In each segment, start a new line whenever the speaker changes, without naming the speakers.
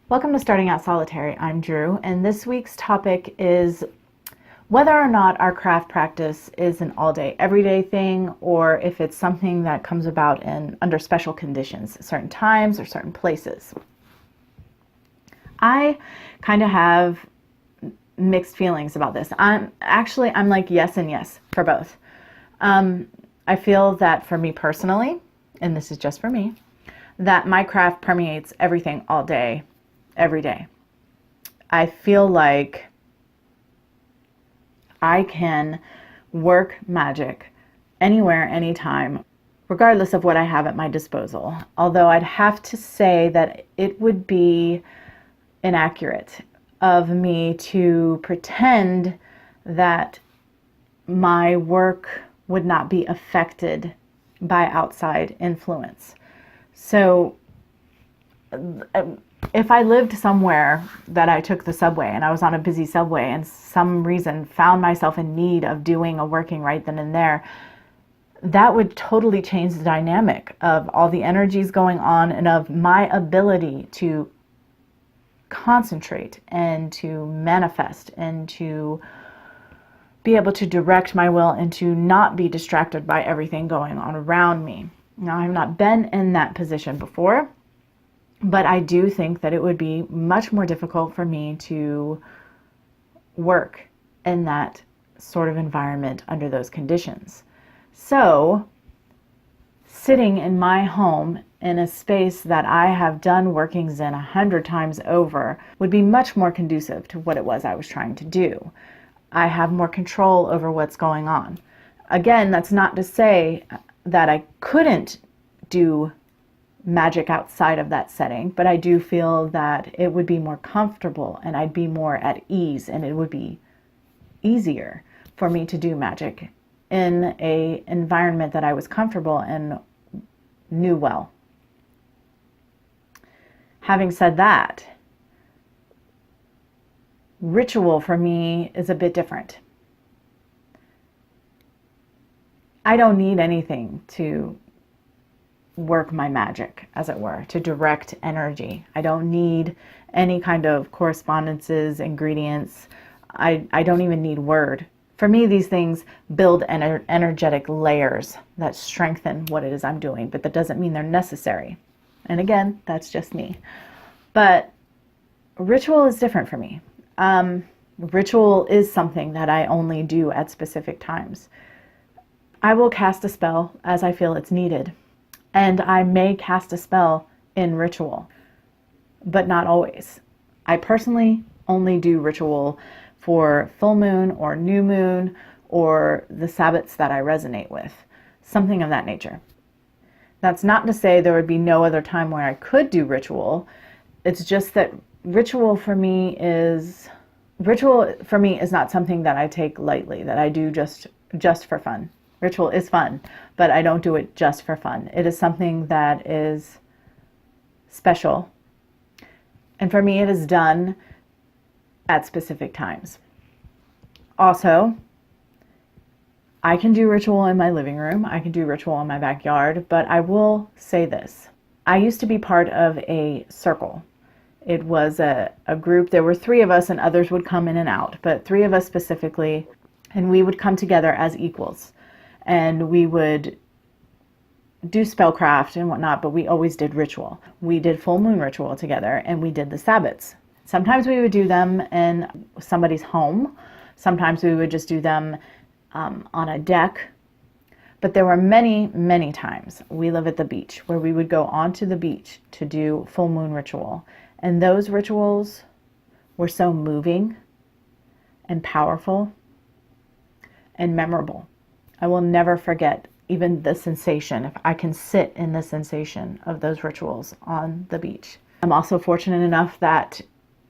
Welcome to Starting Out Solitary. I'm Drew, and this week's topic is whether or not our craft practice is an all-day, everyday thing, or if it's something that comes about under special conditions, certain times or certain places. I kind of have mixed feelings about this. I'm like yes and yes for both. I feel that for me personally, and this is just for me, that my craft permeates everything all day, every day. I feel like I can work magic anywhere, anytime, regardless of what I have at my disposal. Although I'd have to say that it would be inaccurate of me to pretend that my work would not be affected by outside influence. So if I lived somewhere that I took the subway and I was on a busy subway and some reason found myself in need of doing a working right then and there, that would totally change the dynamic of all the energies going on and of my ability to concentrate and to manifest and to be able to direct my will and to not be distracted by everything going on around me. Now, I've not been in that position before, but I do think that it would be much more difficult for me to work in that sort of environment under those conditions. So, sitting in my home in a space that I have done workings in 100 times over would be much more conducive to what it was I was trying to do. I have more control over what's going on. Again, that's not to say that I couldn't do magic outside of that setting, but I do feel that it would be more comfortable and I'd be more at ease, and it would be easier for me to do magic in an environment that I was comfortable and knew well. Having said that, ritual for me is a bit different. I don't need anything to work my magic, as it were, to direct energy. I don't need any kind of correspondences, ingredients. I don't even need word. For me, these things build energetic layers that strengthen what it is I'm doing, but that doesn't mean they're necessary. And again, that's just me. But ritual is different for me. Ritual is something that I only do at specific times. I will cast a spell as I feel it's needed. And I may cast a spell in ritual, but not always. I personally only do ritual for full moon or new moon or the Sabbats that I resonate with, something of that nature. That's not to say there would be no other time where I could do ritual. It's just that ritual for me is not something that I take lightly, that I do just for fun. Ritual is fun, but I don't do it just for fun. It is something that is special. And for me, it is done at specific times. Also, I can do ritual in my living room. I can do ritual in my backyard, but I will say this. I used to be part of a circle. It was a group. There were 3 of us and others would come in and out, but 3 of us specifically, and we would come together as equals. And we would do spellcraft and whatnot, but we always did ritual. We did full moon ritual together, and we did the Sabbats. Sometimes we would do them in somebody's home. Sometimes we would just do them on a deck. But there were many, many times, we live at the beach, where we would go onto the beach to do full moon ritual. And those rituals were so moving and powerful and memorable. I will never forget even the sensation, if I can sit in the sensation of those rituals on the beach. I'm also fortunate enough that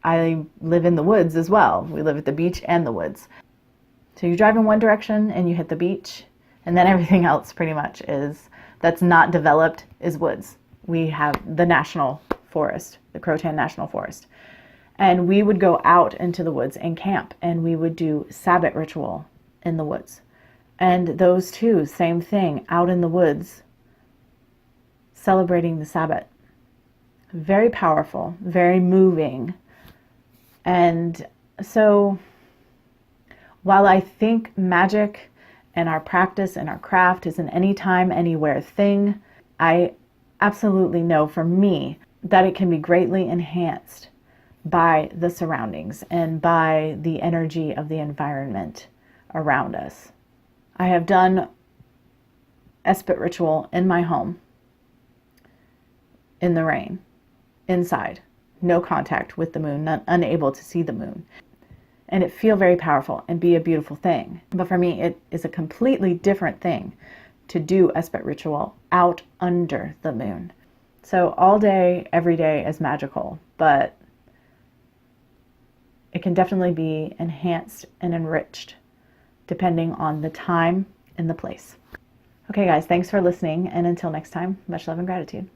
I live in the woods as well. We live at the beach and the woods. So you drive in one direction and you hit the beach, and then everything else pretty much that's not developed is woods. We have the national forest, the Croatan National Forest. And we would go out into the woods and camp, and we would do Sabbat ritual in the woods. And those 2, same thing, out in the woods, celebrating the Sabbat. very powerful, very moving. And so while I think magic and our practice and our craft is an anytime, anywhere thing, I absolutely know for me that it can be greatly enhanced by the surroundings and by the energy of the environment around us. I have done Espit ritual in my home, in the rain, inside, no contact with the moon, unable to see the moon. And it feel very powerful and be a beautiful thing. But for me, it is a completely different thing to do Espit ritual out under the moon. So all day, every day is magical, but it can definitely be enhanced and enriched depending on the time and the place. Okay guys, thanks for listening, and until next time, much love and gratitude.